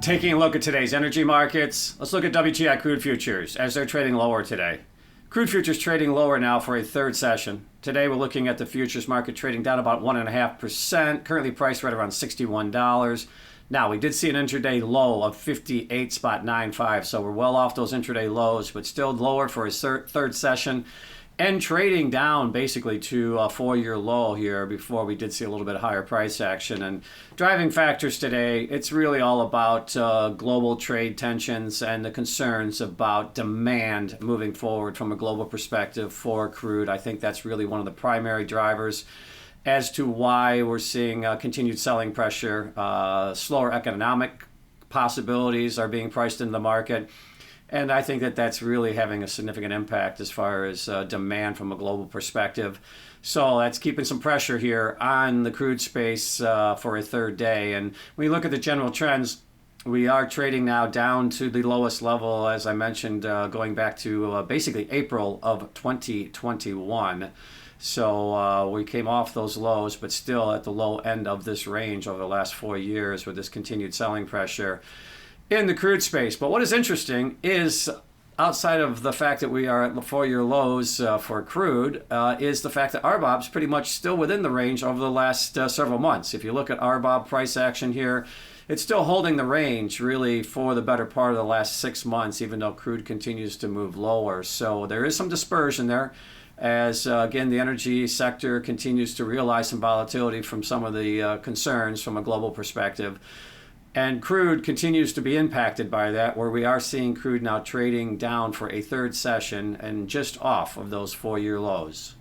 Taking a look at today's energy markets, let's look at WTI crude futures as they're trading lower today. Crude futures trading lower now for a third session. Today we're looking at the futures market trading down about 1.5%, currently priced right around $61. Now, we did see an intraday low of 58.95, so we're well off those intraday lows, but still lower for a third session. And trading down basically to a four-year low here before we did see a little bit higher price action. And driving factors today, it's really all about global trade tensions and the concerns about demand moving forward from a global perspective for crude. I think that's really one of the primary drivers as to why we're seeing continued selling pressure. Slower economic possibilities are being priced into the market. And I think that that's really having a significant impact as far as demand from a global perspective. So that's keeping some pressure here on the crude space for a third day. And when you look at the general trends, we are trading now down to the lowest level, as I mentioned, going back to basically April of 2021. So we came off those lows, but still at the low end of this range over the last 4 years with this continued selling pressure in the crude space. But what is interesting is, outside of the fact that we are at the four-year lows for crude, is the fact that RBOB's pretty much still within the range over the last several months. If you look at RBOB price action here, it's still holding the range really for the better part of the last 6 months, even though crude continues to move lower. So there is some dispersion there as, again, the energy sector continues to realize some volatility from some of the concerns from a global perspective. And crude continues to be impacted by that, where we are seeing crude now trading down for a third session and just off of those four-year lows.